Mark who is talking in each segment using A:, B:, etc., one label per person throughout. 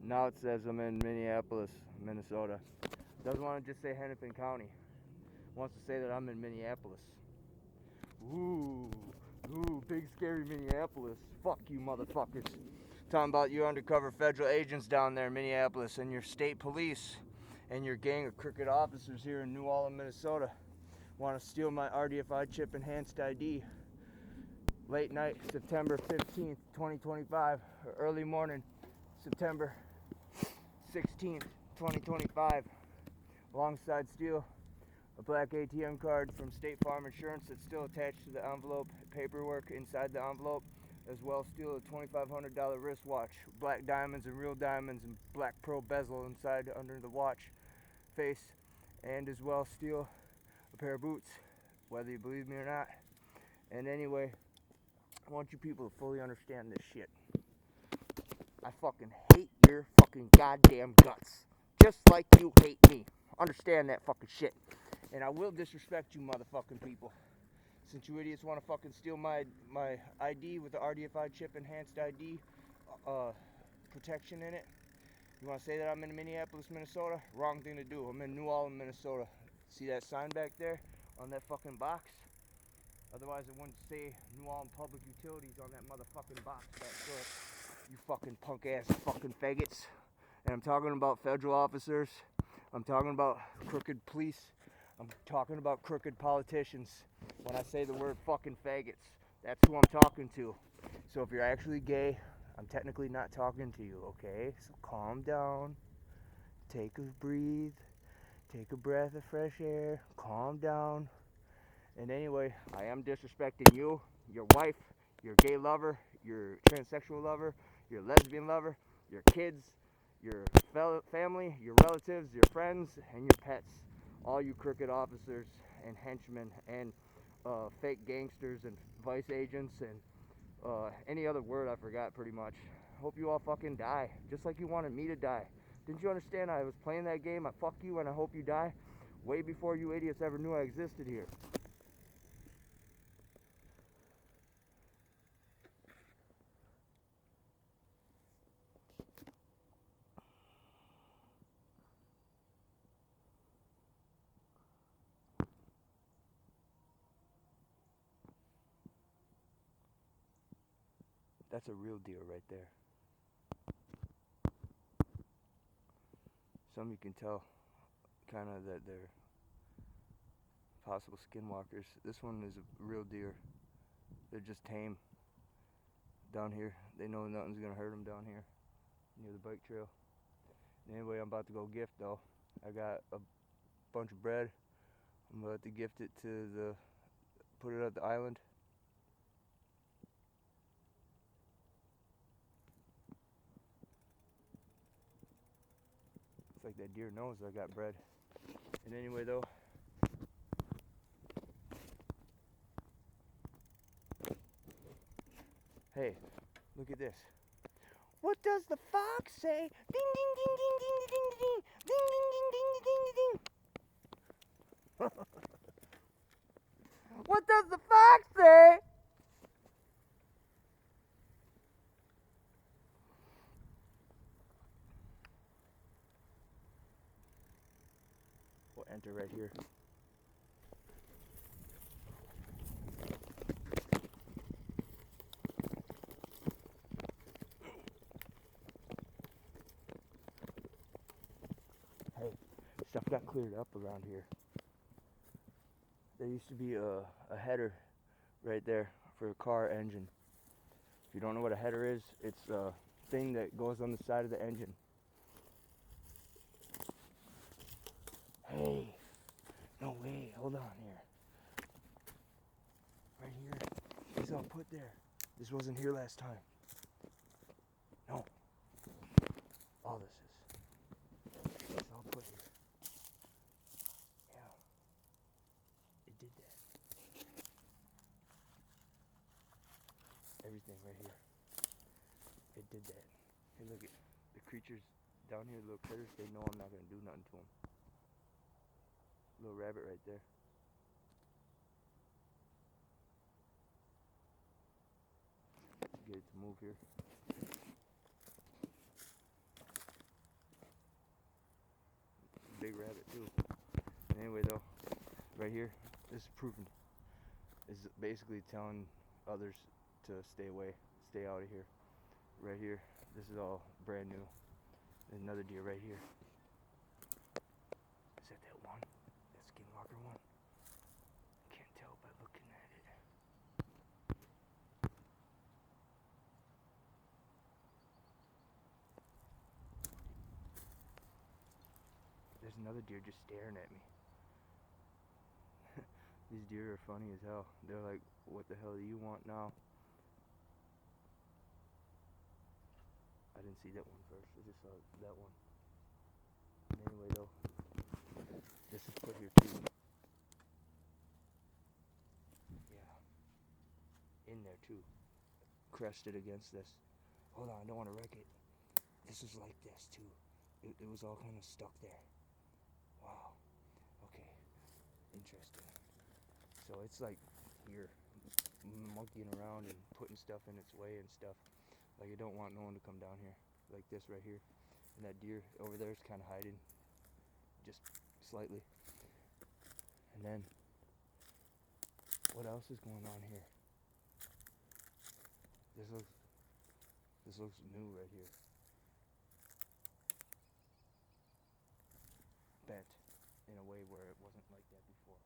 A: Now it says I'm in Minneapolis, Minnesota. Doesn't want to just say Hennepin County. Wants to say that I'm in Minneapolis. Ooh, big scary Minneapolis. Fuck you motherfuckers. Talking about you undercover federal agents down there in Minneapolis and your state police and your gang of crooked officers here in New Orleans, Minnesota. Want to steal my RDFI chip enhanced ID. Late night, September 15th, 2025, or early morning, September 16th, 2025. Alongside steal a black ATM card from State Farm Insurance that's still attached to the envelope, paperwork inside the envelope, as well steal a $2,500 wristwatch, black diamonds and real diamonds and black pearl bezel inside under the watch face, and as well steal a pair of boots, whether you believe me or not. And anyway, I want you people to fully understand this shit. I fucking hate your fucking goddamn guts, just like you hate me. Understand that fucking shit. And I will disrespect you motherfucking people. Since you idiots want to fucking steal my ID with the RDFI chip enhanced ID protection in it. You want to say that I'm in Minneapolis, Minnesota? Wrong thing to do. I'm in New Orleans, Minnesota. See that sign back there on that fucking box? Otherwise it wouldn't say New Orleans Public Utilities on that motherfucking box back there. You fucking punk ass fucking faggots. And I'm talking about federal officers. I'm talking about crooked police. I'm talking about crooked politicians. When I say the word fucking faggots, that's who I'm talking to. So if you're actually gay, I'm technically not talking to you, okay? So calm down. Take a breathe. Take a breath of fresh air. Calm down. And anyway, I am disrespecting you, your wife, your gay lover, your transsexual lover, your lesbian lover, your kids, your family, your relatives, your friends, and your pets. All you crooked officers and henchmen and fake gangsters and vice agents and any other word I forgot pretty much. Hope you all fucking die, just like you wanted me to die. Didn't you understand I was playing that game? I fuck you and I hope you die way before you idiots ever knew I existed here. That's a real deer right there. Some you can tell kind of that they're possible skinwalkers. This one is a real deer. They're just tame down here. They know nothing's gonna hurt them down here near the bike trail. Anyway, I'm about to go gift though. I got a bunch of bread. I'm about to gift it to put it at the island. It's like that deer knows I got bread. And anyway though, hey, look at this. What does the fox say? Ding ding ding ding ding ding ding ding ding ding ding ding ding. What does the fox say? We'll enter right here. Hey, stuff got cleared up around here. There used to be a header right there for a car engine. If you don't know what a header is, it's a thing that goes on the side of the engine. Hey, no way, hold on here. Right here, it's all put there. This wasn't here last time. No, all this is. It's all put here. Yeah, it did that. Everything right here. It did that. Hey, look at the creatures down here, little critters. They know I'm not gonna do nothing to them. Little rabbit right there. Get it to move here. right here, this is proven, is basically telling others to stay away, stay out of here. Right here, this is all brand new. There's another deer right here. Is that one? That skinwalker one? I can't tell by looking at it. There's another deer just staring at me. These deer are funny as hell. They're like, what the hell do you want now? I didn't see that one first. I just saw that one. Anyway, though, this is put here too. Yeah. In there too. Crested against this. Hold on, I don't want to wreck it. This is like this too. It was all kind of stuck there. Wow. Okay. Interesting. So it's like here, monkeying around and putting stuff in its way and stuff. Like I don't want no one to come down here. Like this right here. And that deer over there is kind of hiding. Just slightly. And then, what else is going on here? This looks new right here. Bent in a way where it wasn't like that before.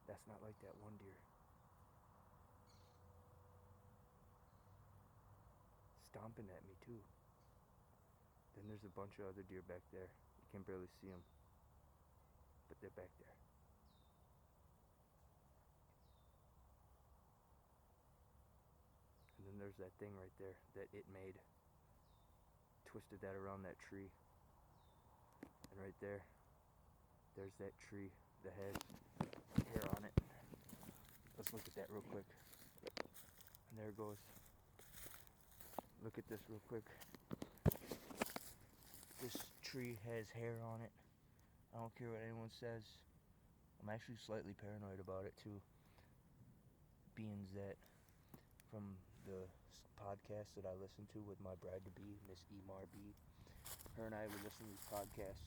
A: That's not like that one deer. Stomping at me too. Then there's a bunch of other deer back there. You can barely see them, but they're back there. And then there's that thing right there that it made. Twisted that around that tree. And right there, there's that tree that has hair on it. Let's look at that real quick. And there it goes. Look at this real quick. This tree has hair on it. I don't care what anyone says. I'm actually slightly paranoid about it too. Being that from the podcast that I listen to with my bride-to-be, Miss Emar B, her and I would listen to these podcasts,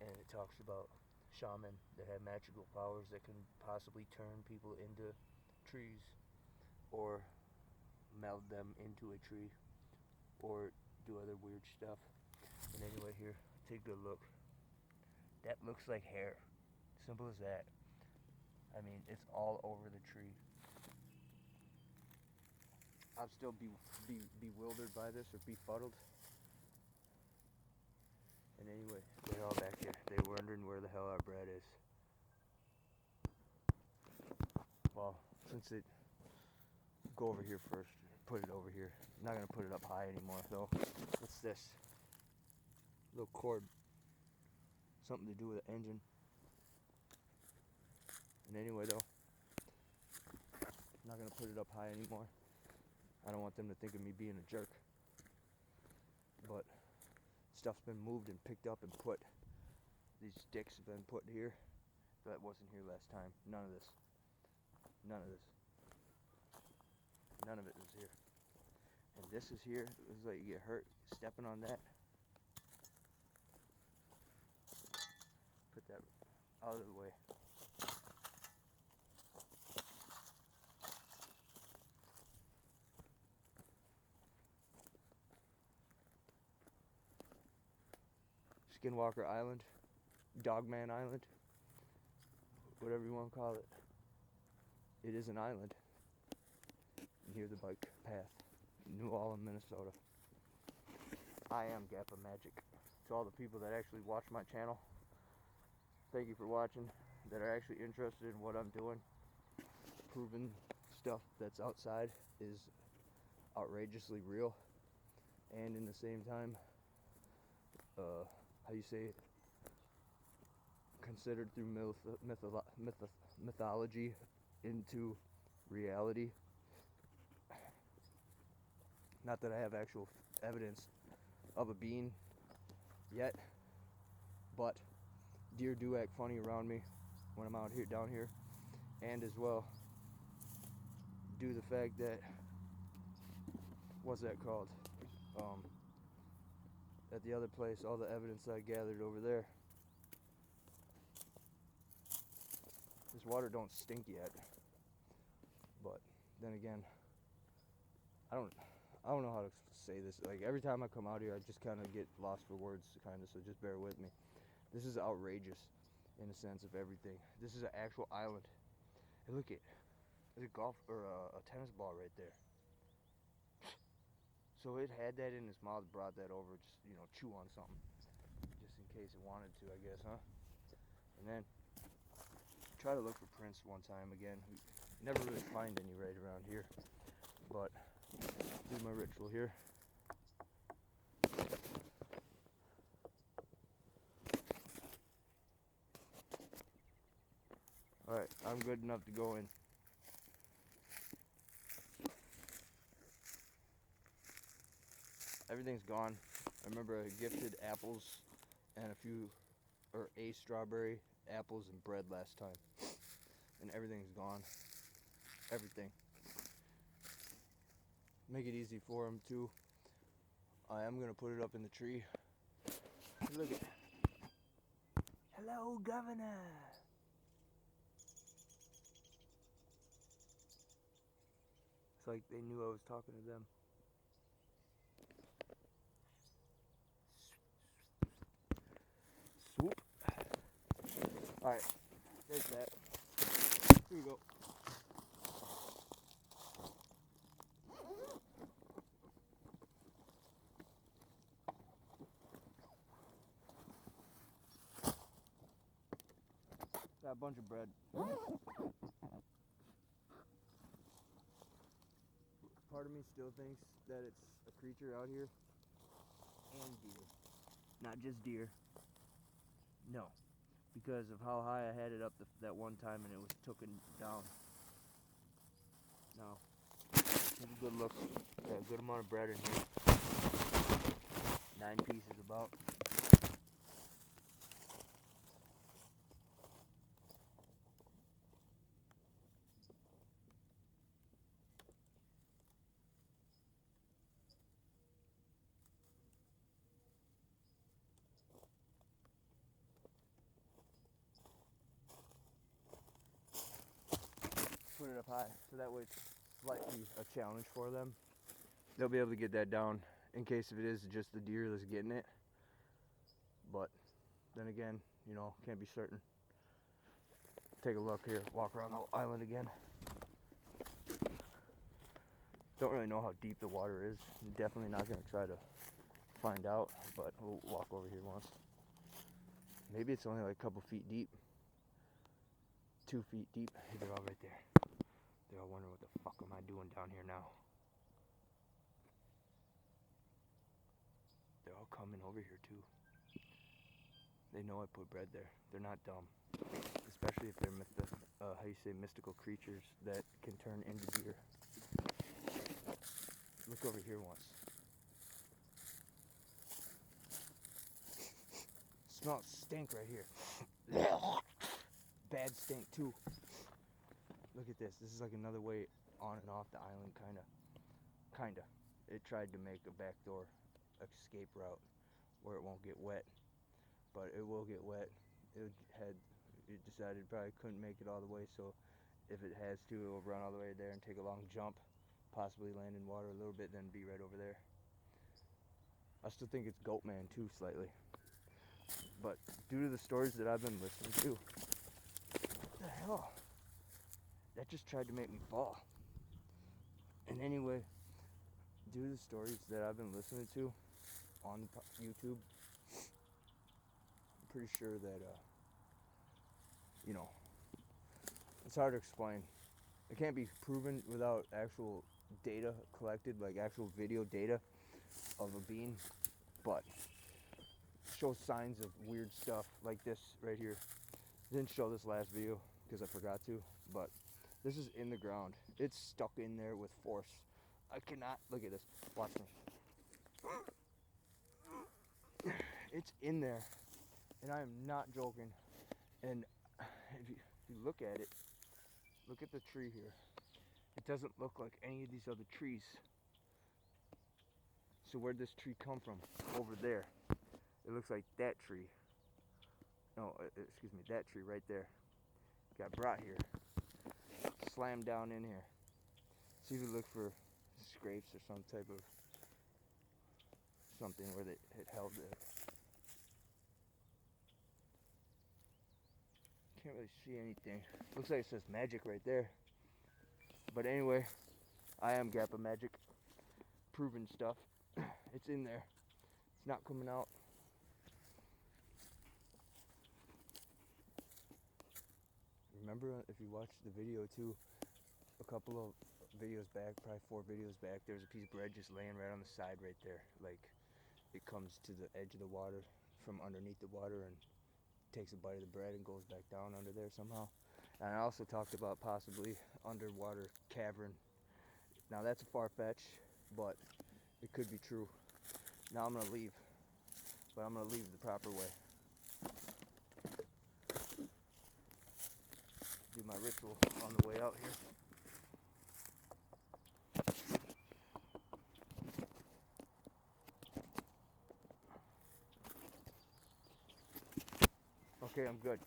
A: and it talks about shaman that have magical powers that can possibly turn people into trees, or meld them into a tree, or do other weird stuff. And anyway, here, take a good look. That looks like hair. Simple as that. I mean, it's all over the tree. I'm still bewildered by this, or befuddled. And anyway, they're all back here. They're wondering where the hell our bread is. Well, since it... Go over here first. Put it over here. I'm not going to put it up high anymore, though. What's this? Little cord. Something to do with the engine. And anyway, though, I'm not going to put it up high anymore. I don't want them to think of me being a jerk. But stuff's been moved and picked up and put. These sticks have been put here. That wasn't here last time. None of this. None of this. None of it was here. And this is here. It was like you get hurt stepping on that. Put that out of the way. Skinwalker Island, Dogman Island, whatever you want to call it. It is an island. And here's the bike path, New Orleans, Minnesota. I am GappaMagix. To all the people that actually watch my channel, thank you for watching, that are actually interested in what I'm doing. Proving stuff that's outside is outrageously real, and in the same time, how you say it, considered through mythology into reality. Not that I have actual evidence of a being yet, but deer do act funny around me when I'm out here, down here, and as well due to the fact that what's that called? At the other place, all the evidence I gathered over there. This water don't stink yet, but then again, I don't know how to say this. Like every time I come out here, I just kind of get lost for words, kind of. So just bear with me. This is outrageous, in a sense of everything. This is an actual island. And look at, there's a golf or a tennis ball right there. So it had that in its mouth, brought that over, just chew on something, just in case it wanted to, I guess, huh? And then try to look for prints one time again. We never really find any right around here, but do my ritual here. All right, I'm good enough to go in. Everything's gone. I remember I gifted apples and a strawberry, apples, and bread last time. And everything's gone. Everything. Make it easy for them too. I am gonna put it up in the tree. Look at. Hello, Governor. It's like they knew I was talking to them. Swoop. Alright, there's that. Here you go. Got a bunch of bread. Part of me still thinks that it's a creature out here. And deer. Not just deer. No. Because of how high I had it up that one time and it was taken down. Now, have a good look. Got a good amount of bread in here. 9 pieces about. Put it up high, so that way it's slightly a challenge for them. They'll be able to get that down in case if it is just the deer that's getting it. But then again, can't be certain. Take a look here, walk around the island again. Don't really know how deep the water is. I'm definitely not going to try to find out, but we'll walk over here once. Maybe it's only like a couple feet deep. 2 feet deep. Hey, they're all right there. They're all wondering what the fuck am I doing down here now. They're all coming over here too. They know I put bread there. They're not dumb. Especially if they're mystical creatures that can turn into deer. Look over here once. Smells stink right here. Bad stink too. Look at this. This is like another way on and off the island, kinda. It tried to make a backdoor escape route where it won't get wet, but it will get wet. It decided it probably couldn't make it all the way, so if it has to, it will run all the way there and take a long jump, possibly land in water a little bit, then be right over there. I still think it's Goatman too, slightly. But due to the stories that I've been listening to, what the hell? That just tried to make me fall. And anyway, due to the stories that I've been listening to on YouTube, I'm pretty sure that, it's hard to explain. It can't be proven without actual data collected, like actual video data of a being, but shows signs of weird stuff like this right here. Didn't show this last video because I forgot to, but this is in the ground. It's stuck in there with force. I cannot, look at this, watch me. It's in there, and I am not joking. And if you look at it, look at the tree here. It doesn't look like any of these other trees. So where'd this tree come from? Over there. It looks like that tree. No, excuse me, that tree right there. Got brought here. Slammed down in here. See if we look for scrapes or some type of something where it held it. Can't really see anything. Looks like it says magic right there. But anyway, I am GappaMagix. Proven stuff. It's in there. It's not coming out. Remember, if you watched the video too, a couple of videos back, probably 4 videos back, there was a piece of bread just laying right on the side right there. Like, it comes to the edge of the water from underneath the water and takes a bite of the bread and goes back down under there somehow. And I also talked about possibly underwater cavern. Now that's a far fetch, but it could be true. Now I'm gonna leave, but I'm gonna leave the proper way. Do my ritual on the way out here. Okay, I'm good.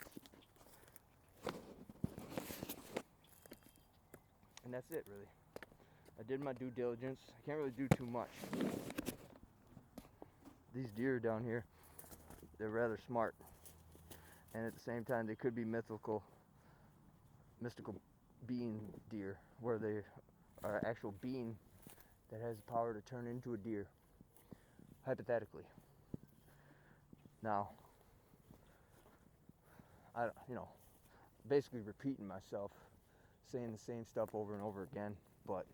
A: And that's it, really. I did my due diligence. I can't really do too much. These deer down here, they're rather smart. And at the same time, they could be mystical being deer, where they are an actual being that has the power to turn into a deer, hypothetically. Now, basically repeating myself, saying the same stuff over and over again, but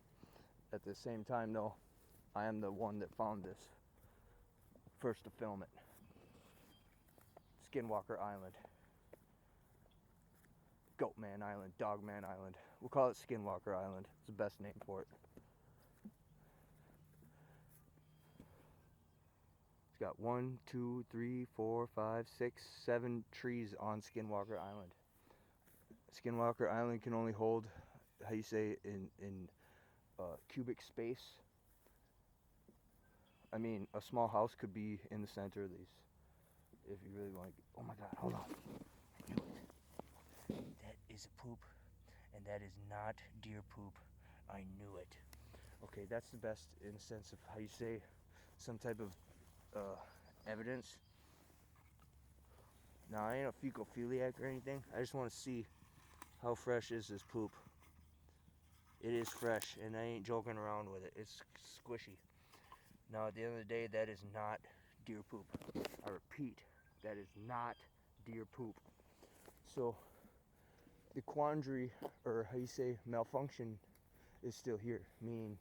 A: at the same time, though, I am the one that found this first to film it. Skinwalker Island. Goatman Island, Dogman Island. We'll call it Skinwalker Island. It's the best name for it. It's got 1, 2, 3, 4, 5, 6, 7 trees on Skinwalker Island. Skinwalker Island can only hold, how you say, in cubic space. I mean, a small house could be in the center of these. If you really want to. Oh my God, hold on. I knew it. That is a poop, and that is not deer poop. I knew it. Okay, that's the best in the sense of how you say some type of evidence. Now, I ain't a fecal-philiac or anything. I just want to see how fresh is this poop. It is fresh, and I ain't joking around with it. It's squishy. Now, at the end of the day, that is not deer poop. I repeat, that is not deer poop. So, the quandary, or how you say, malfunction, is still here. Meaning,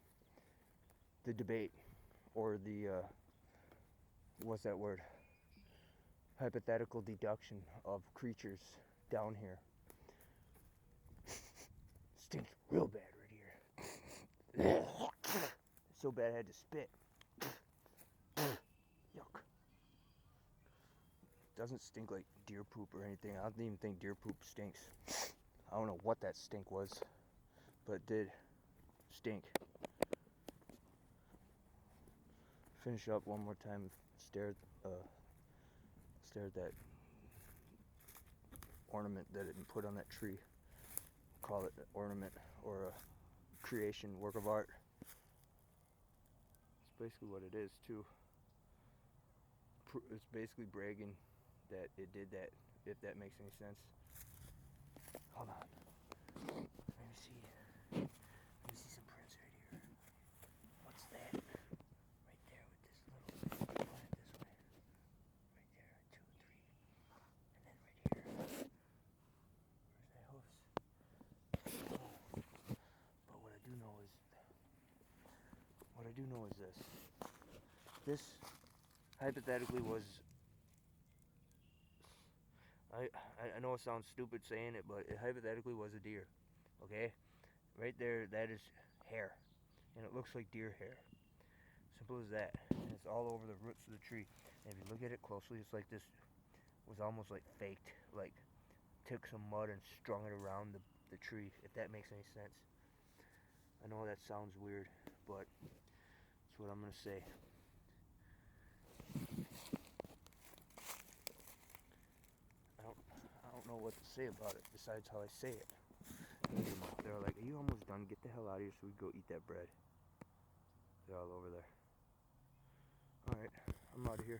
A: the debate, or the, what's that word? Hypothetical deduction of creatures down here. Stinks real bad right here. So bad I had to spit. Yuck. Doesn't stink like deer poop or anything. I don't even think deer poop stinks. I don't know what that stink was, but it did stink. Finish up one more time. Stare at that ornament that it put on that tree. Call it an ornament or a creation, work of art. It's basically what it is too. It's basically bragging that it did that, if that makes any sense. Hold on. Let me see some prints right here. What's that? Right there with this little, point it this way. Right there, 2, 3. And then right here. Where's that hoofs? Oh. But what I do know is this. This hypothetically was, I know it sounds stupid saying it, but it hypothetically was a deer. Okay? Right there, that is hair. And it looks like deer hair. Simple as that. And it's all over the roots of the tree. And if you look at it closely, it's like this was almost like faked. Like, took some mud and strung it around the tree, if that makes any sense. I know that sounds weird, but it's what I'm going to say. know what to say about it besides how I say it. They're like, are you almost done? Get the hell out of here so we can go eat that bread. They're all over there. Alright, I'm out of here.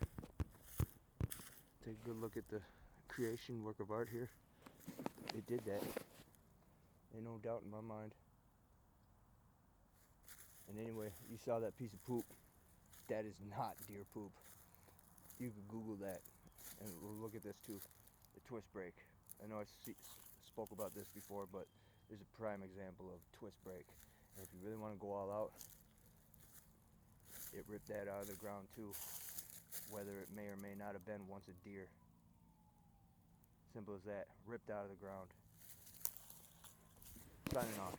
A: Take a good look at the creation work of art here. It did that. Ain't no doubt in my mind. And anyway, you saw that piece of poop. That is not deer poop. You can Google that. And we'll look at this too. The twist brake. I know I spoke about this before, but there's a prime example of twist brake. And if you really want to go all out, it ripped that out of the ground too. Whether it may or may not have been once a deer. Simple as that. Ripped out of the ground. Signing off.